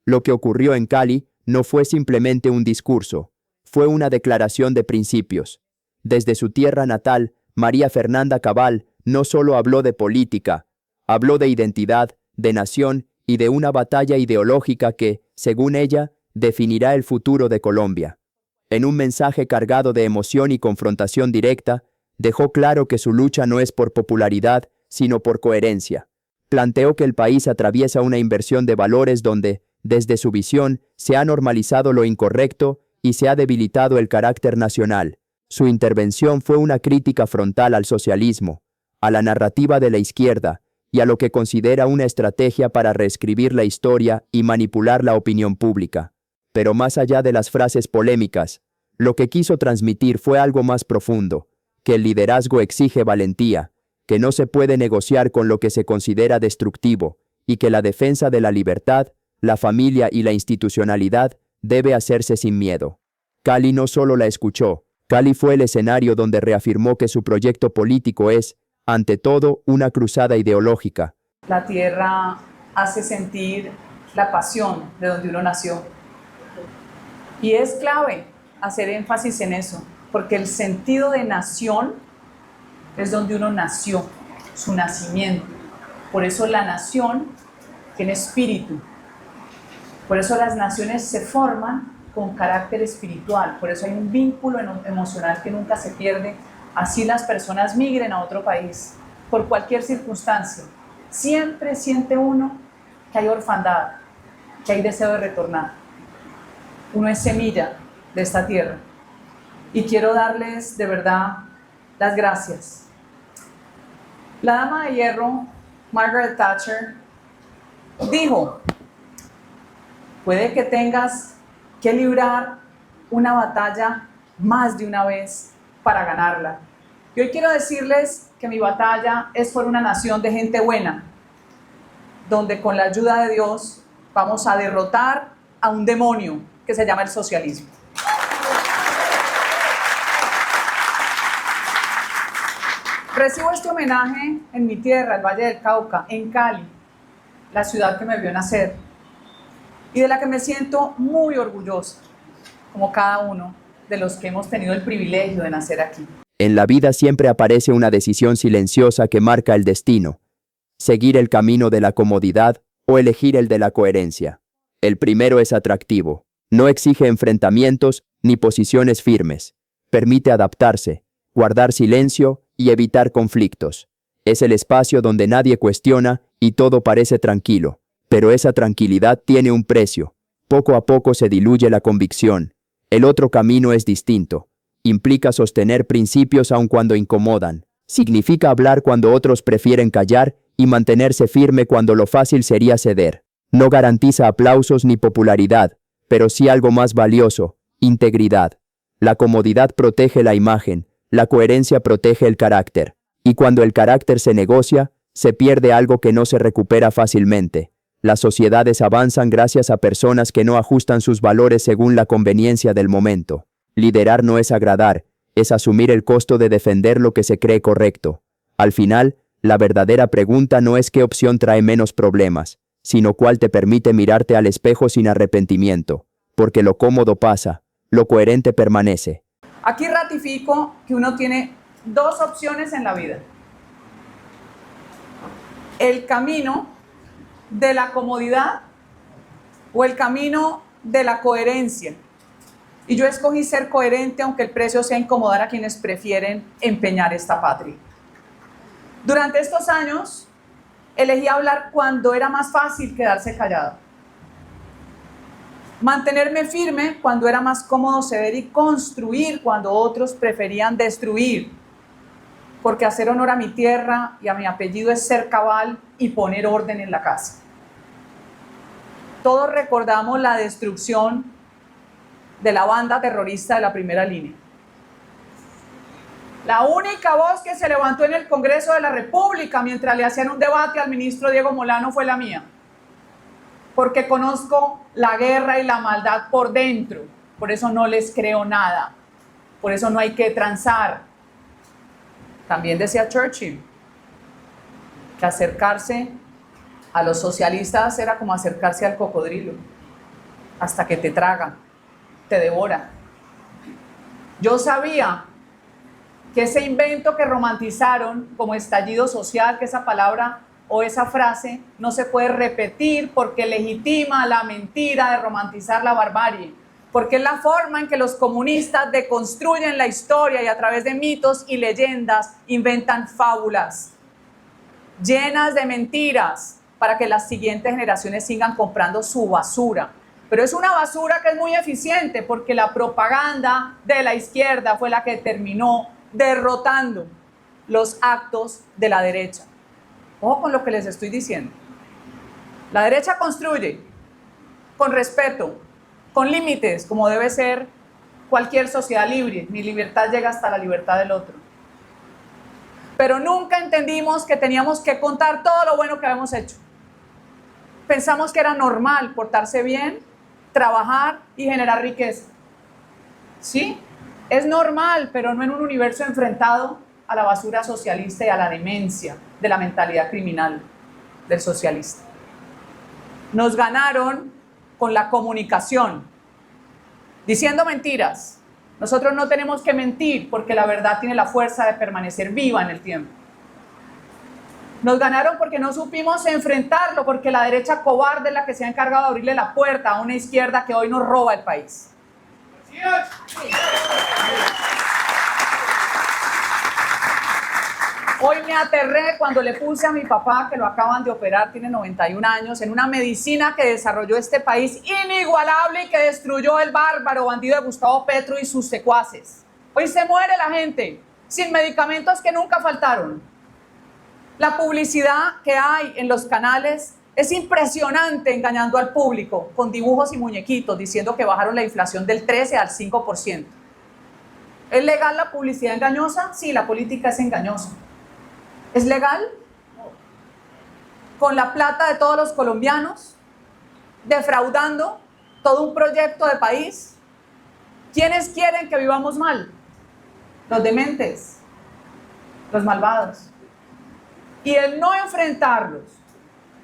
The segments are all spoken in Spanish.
Lo que ocurrió en Cali no fue simplemente un discurso, fue una declaración de principios. Desde su tierra natal, María Fernanda Cabal no solo habló de política, habló de identidad, de nación y de una batalla ideológica que, según ella, definirá el futuro de Colombia. En un mensaje cargado de emoción y confrontación directa, dejó claro que su lucha no es por popularidad, sino por coherencia. Planteó que el país atraviesa una inversión de valores donde, desde su visión, se ha normalizado lo incorrecto y se ha debilitado el carácter nacional. Su intervención fue una crítica frontal al socialismo, a la narrativa de la izquierda y a lo que considera una estrategia para reescribir la historia y manipular la opinión pública. Pero más allá de las frases polémicas, lo que quiso transmitir fue algo más profundo, que el liderazgo exige valentía, que no se puede negociar con lo que se considera destructivo, y que la defensa de la libertad, la familia y la institucionalidad debe hacerse sin miedo. Cali no solo la escuchó, Cali fue el escenario donde reafirmó que su proyecto político es, ante todo, una cruzada ideológica. La tierra hace sentir la pasión de donde uno nació. Y es clave hacer énfasis en eso, porque el sentido de nación es donde uno nació, su nacimiento. Por eso la nación tiene espíritu. Por eso las naciones se forman con carácter espiritual. Por eso hay un vínculo emocional que nunca se pierde. Así las personas migren a otro país, por cualquier circunstancia. Siempre siente uno que hay orfandad, que hay deseo de retornar. Uno es semilla de esta tierra. Y quiero darles de verdad las gracias. La dama de hierro, Margaret Thatcher, dijo: puede que tengas que librar una batalla más de una vez para ganarla. Y hoy quiero decirles que mi batalla es por una nación de gente buena, donde con la ayuda de Dios vamos a derrotar a un demonio que se llama el socialismo. Recibo este homenaje en mi tierra, el Valle del Cauca, en Cali, la ciudad que me vio nacer, y de la que me siento muy orgullosa, como cada uno de los que hemos tenido el privilegio de nacer aquí. En la vida siempre aparece una decisión silenciosa que marca el destino: seguir el camino de la comodidad o elegir el de la coherencia. El primero es atractivo, no exige enfrentamientos ni posiciones firmes, permite adaptarse, guardar silencio y evitar conflictos. Es el espacio donde nadie cuestiona y todo parece tranquilo, pero esa tranquilidad tiene un precio. Poco a poco se diluye la convicción. El otro camino es distinto. Implica sostener principios aun cuando incomodan. Significa hablar cuando otros prefieren callar y mantenerse firme cuando lo fácil sería ceder. No garantiza aplausos ni popularidad, pero sí algo más valioso: integridad. La comodidad protege la imagen, la coherencia protege el carácter. Y cuando el carácter se negocia, se pierde algo que no se recupera fácilmente. Las sociedades avanzan gracias a personas que no ajustan sus valores según la conveniencia del momento. Liderar no es agradar, es asumir el costo de defender lo que se cree correcto. Al final, la verdadera pregunta no es qué opción trae menos problemas, sino cuál te permite mirarte al espejo sin arrepentimiento, porque lo cómodo pasa, lo coherente permanece. Aquí ratifico que uno tiene dos opciones en la vida: el camino de la comodidad o el camino de la coherencia. Y yo escogí ser coherente, aunque el precio sea incomodar a quienes prefieren empeñar esta patria. Durante estos años, elegí hablar cuando era más fácil quedarse callado. Mantenerme firme cuando era más cómodo ceder y construir cuando otros preferían destruir. Porque hacer honor a mi tierra y a mi apellido es ser cabal y poner orden en la casa. Todos recordamos la destrucción de la banda terrorista de la primera línea. La única voz que se levantó en el Congreso de la República mientras le hacían un debate al ministro Diego Molano fue la mía. Porque conozco la guerra y la maldad por dentro. Por eso no les creo nada. Por eso no hay que transar. También decía Churchill que acercarse a los socialistas era como acercarse al cocodrilo. hasta que te traga, te devora. Yo sabía que ese invento que romantizaron como estallido social, que esa palabra o esa frase no se puede repetir porque legitima la mentira de romantizar la barbarie, porque es la forma en que los comunistas deconstruyen la historia y a través de mitos y leyendas inventan fábulas llenas de mentiras para que las siguientes generaciones sigan comprando su basura. Pero es una basura que es muy eficiente porque la propaganda de la izquierda fue la que terminó derrotando los actos de la derecha. Ojo con lo que les estoy diciendo. La derecha construye con respeto, con límites, como debe ser cualquier sociedad libre. Mi libertad llega hasta la libertad del otro. Pero nunca entendimos que teníamos que contar todo lo bueno que habíamos hecho. Pensamos que era normal portarse bien, trabajar y generar riqueza. Sí, es normal, pero no en un universo enfrentado a la basura socialista y a la demencia de la mentalidad criminal del socialista. Nos ganaron con la comunicación, diciendo mentiras. Nosotros no tenemos que mentir porque la verdad tiene la fuerza de permanecer viva en el tiempo. Nos ganaron porque no supimos enfrentarlo, porque la derecha cobarde es la que se ha encargado de abrirle la puerta a una izquierda que hoy nos roba el país. Hoy me aterré cuando le puse a mi papá, que lo acaban de operar, tiene 91 años, en una medicina que desarrolló este país inigualable y que destruyó el bárbaro bandido de Gustavo Petro y sus secuaces. Hoy se muere la gente sin medicamentos que nunca faltaron. La publicidad que hay en los canales es impresionante, engañando al público con dibujos y muñequitos diciendo que bajaron la inflación del 13 al 5%. ¿Es legal la publicidad engañosa? Sí, la política es engañosa. ¿Es legal? Con la plata de todos los colombianos, defraudando todo un proyecto de país. ¿Quiénes quieren que vivamos mal? Los dementes, los malvados. Y el no enfrentarlos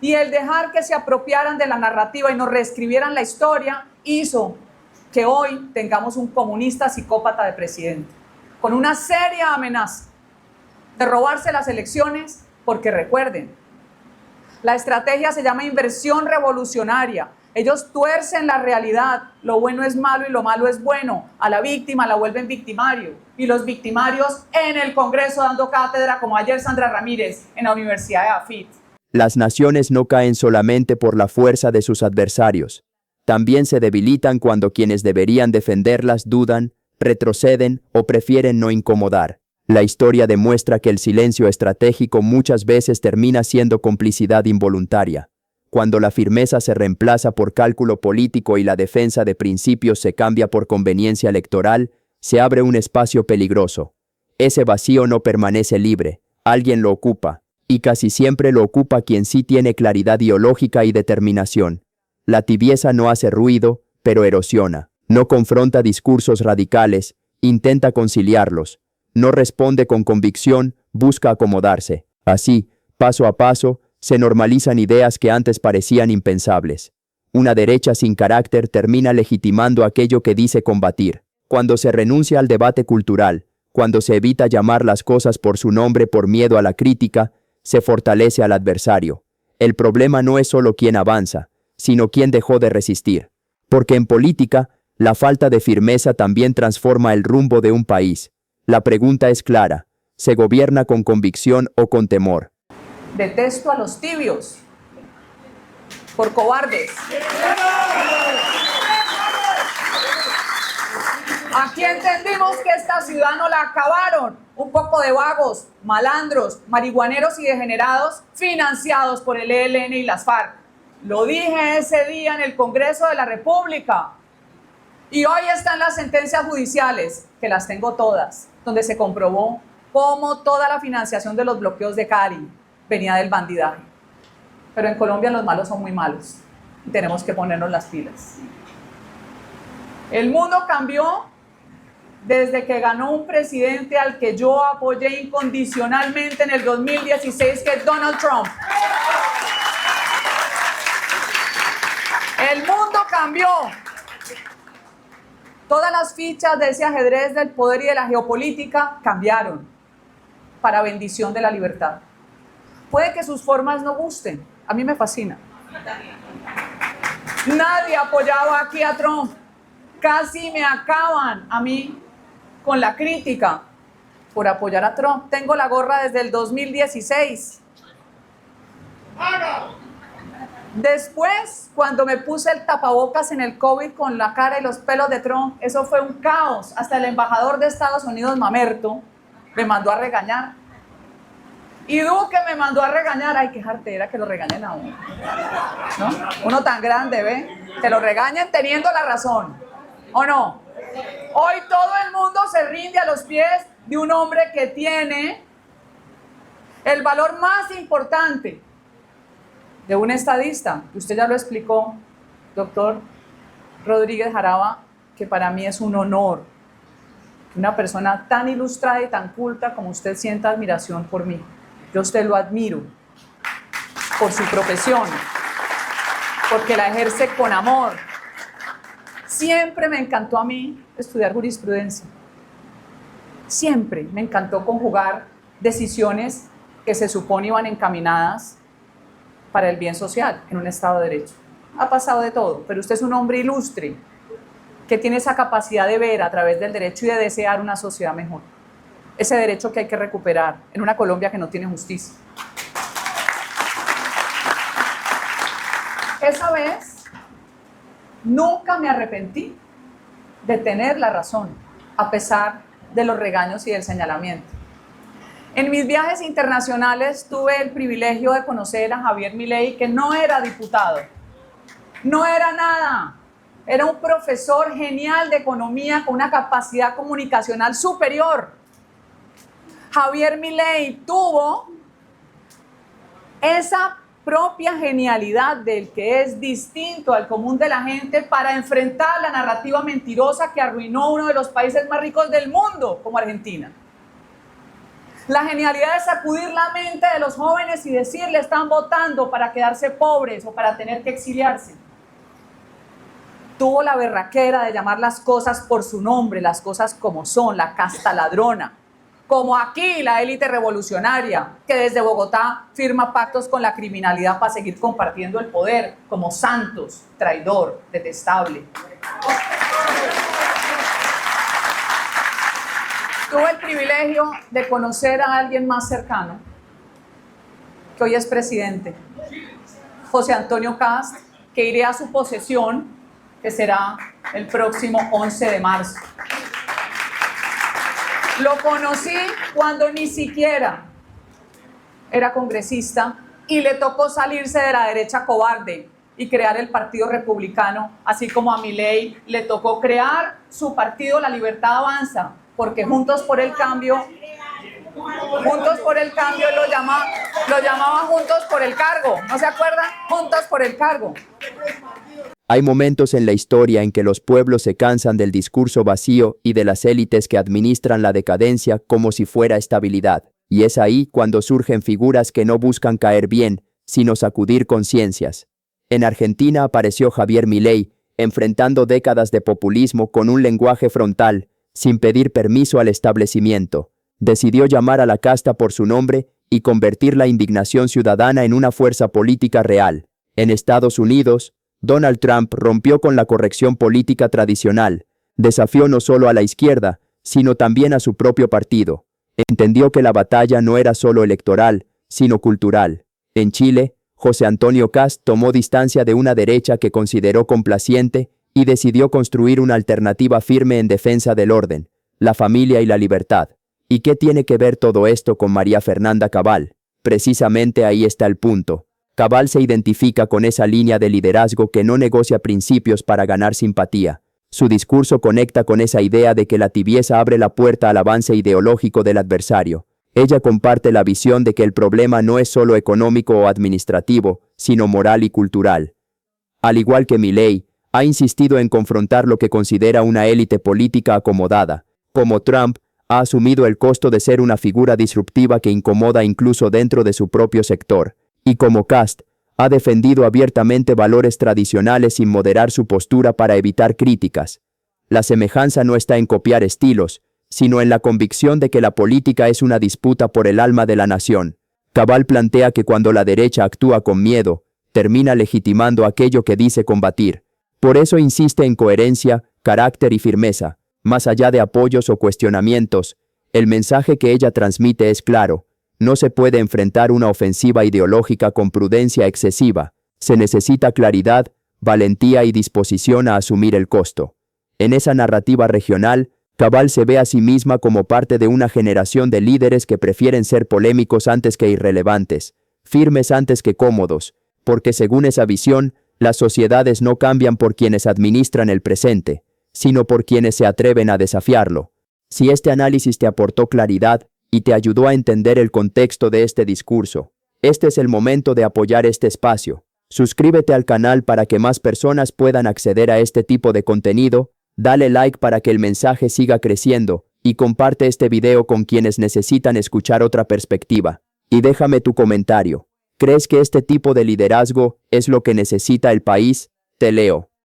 y el dejar que se apropiaran de la narrativa y nos reescribieran la historia hizo que hoy tengamos un comunista psicópata de presidente, con una seria amenaza de robarse las elecciones, porque recuerden, la estrategia se llama inversión revolucionaria. Ellos tuercen la realidad, lo bueno es malo y lo malo es bueno, a la víctima la vuelven victimario, y los victimarios en el Congreso dando cátedra, como ayer Sandra Ramírez en la Universidad de AFIT. Las naciones no caen solamente por la fuerza de sus adversarios. También se debilitan cuando quienes deberían defenderlas dudan, retroceden o prefieren no incomodar. La historia demuestra que el silencio estratégico muchas veces termina siendo complicidad involuntaria. Cuando la firmeza se reemplaza por cálculo político y la defensa de principios se cambia por conveniencia electoral, se abre un espacio peligroso. Ese vacío no permanece libre, alguien lo ocupa, y casi siempre lo ocupa quien sí tiene claridad ideológica y determinación. La tibieza no hace ruido, pero erosiona. No confronta discursos radicales, intenta conciliarlos. No responde con convicción, busca acomodarse. Así, paso a paso, se normalizan ideas que antes parecían impensables. Una derecha sin carácter termina legitimando aquello que dice combatir. Cuando se renuncia al debate cultural, cuando se evita llamar las cosas por su nombre por miedo a la crítica, se fortalece al adversario. El problema no es solo quién avanza, sino quién dejó de resistir. Porque en política, la falta de firmeza también transforma el rumbo de un país. La pregunta es clara: ¿se gobierna con convicción o con temor? Detesto a los tibios, por cobardes. Aquí entendimos que esta ciudad no la acabaron un poco de vagos, malandros, marihuaneros y degenerados financiados por el ELN y las FARC. Lo dije ese día en el Congreso de la República. Y hoy están las sentencias judiciales, que las tengo todas, donde se comprobó cómo toda la financiación de los bloqueos de Cali venía del bandidaje. Pero en Colombia los malos son muy malos y tenemos que ponernos las pilas. El mundo cambió desde que ganó un presidente al que yo apoyé incondicionalmente en el 2016, que es Donald Trump. El mundo cambió cambió. Todas las fichas de ese ajedrez del poder y de la geopolítica cambiaron para bendición de la libertad. Puede que sus formas no gusten, a mí me fascina. Nadie apoyaba aquí a Trump. Casi me acaban a mí con la crítica por apoyar a Trump. Tengo la gorra desde el 2016. Después, cuando me puse el tapabocas en el COVID con la cara y los pelos de Trump, eso fue un caos. Hasta el embajador de Estados Unidos, Mamerto, me mandó a regañar. Y Duque me mandó a regañar. Ay, qué jartera que lo regañen a uno, ¿no? Uno tan grande, ¿ve? Que lo regañen teniendo la razón, ¿o no? Hoy todo el mundo se rinde a los pies de un hombre que tiene el valor más importante de un estadista. Usted ya lo explicó, doctor Rodríguez Jaraba, que para mí es un honor que una persona tan ilustrada y tan culta como usted sienta admiración por mí. Yo a usted lo admiro por su profesión, porque la ejerce con amor. Siempre me encantó a mí estudiar jurisprudencia. Siempre me encantó conjugar decisiones que se supone iban encaminadas para el bien social en un Estado de Derecho. Ha pasado de todo, pero usted es un hombre ilustre que tiene esa capacidad de ver a través del derecho y de desear una sociedad mejor. Ese derecho que hay que recuperar en una Colombia que no tiene justicia. Esa vez nunca me arrepentí de tener la razón, a pesar de los regaños y del señalamiento. En mis viajes internacionales tuve el privilegio de conocer a Javier Milei, que no era diputado, no era nada, era un profesor genial de economía con una capacidad comunicacional superior. Javier Milei tuvo esa propia genialidad del que es distinto al común de la gente para enfrentar la narrativa mentirosa que arruinó uno de los países más ricos del mundo, como Argentina. La genialidad de sacudir la mente de los jóvenes y decirle están votando para quedarse pobres o para tener que exiliarse. Tuvo la berraquera de llamar las cosas por su nombre, las cosas como son, la casta ladrona. Como aquí la élite revolucionaria, que desde Bogotá firma pactos con la criminalidad para seguir compartiendo el poder, como Santos, traidor, detestable. Tuve el privilegio de conocer a alguien más cercano, que hoy es presidente, José Antonio Cast, que iré a su posesión, que será el próximo 11 de marzo. Lo conocí cuando ni siquiera era congresista y le tocó salirse de la derecha cobarde y crear el Partido Republicano, así como a Milei le tocó crear su partido La Libertad Avanza, porque Juntos por el Cambio lo llamaba Juntos por el Cargo, ¿no se acuerdan? Juntos por el Cargo. Hay momentos en la historia en que los pueblos se cansan del discurso vacío y de las élites que administran la decadencia como si fuera estabilidad, y es ahí cuando surgen figuras que no buscan caer bien, sino sacudir conciencias. En Argentina apareció Javier Milei, enfrentando décadas de populismo con un lenguaje frontal, sin pedir permiso al establecimiento. Decidió llamar a la casta por su nombre y convertir la indignación ciudadana en una fuerza política real. En Estados Unidos, Donald Trump rompió con la corrección política tradicional, desafió no solo a la izquierda, sino también a su propio partido. Entendió que la batalla no era solo electoral, sino cultural. En Chile, José Antonio Cast tomó distancia de una derecha que consideró complaciente y decidió construir una alternativa firme en defensa del orden, la familia y la libertad. ¿Y qué tiene que ver todo esto con María Fernanda Cabal? Precisamente ahí está el punto. Cabal se identifica con esa línea de liderazgo que no negocia principios para ganar simpatía. Su discurso conecta con esa idea de que la tibieza abre la puerta al avance ideológico del adversario. Ella comparte la visión de que el problema no es solo económico o administrativo, sino moral y cultural. Al igual que Milei, ha insistido en confrontar lo que considera una élite política acomodada. Como Trump, ha asumido el costo de ser una figura disruptiva que incomoda incluso dentro de su propio sector. Y como Cast, Ha defendido abiertamente valores tradicionales sin moderar su postura para evitar críticas. La semejanza no está en copiar estilos, sino en la convicción de que la política es una disputa por el alma de la nación. Cabal plantea que cuando la derecha actúa con miedo, termina legitimando aquello que dice combatir. Por eso insiste en coherencia, carácter y firmeza. Más allá de apoyos o cuestionamientos, el mensaje que ella transmite es claro. No se puede enfrentar una ofensiva ideológica con prudencia excesiva. Se necesita claridad, valentía y disposición a asumir el costo. En esa narrativa regional, Cabal se ve a sí misma como parte de una generación de líderes que prefieren ser polémicos antes que irrelevantes, firmes antes que cómodos, porque según esa visión, las sociedades no cambian por quienes administran el presente, sino por quienes se atreven a desafiarlo. Si este análisis te aportó claridad y te ayudó a entender el contexto de este discurso, este es el momento de apoyar este espacio. Suscríbete al canal para que más personas puedan acceder a este tipo de contenido, dale like para que el mensaje siga creciendo y comparte este video con quienes necesitan escuchar otra perspectiva. Y déjame tu comentario. ¿Crees que este tipo de liderazgo es lo que necesita el país? Te leo.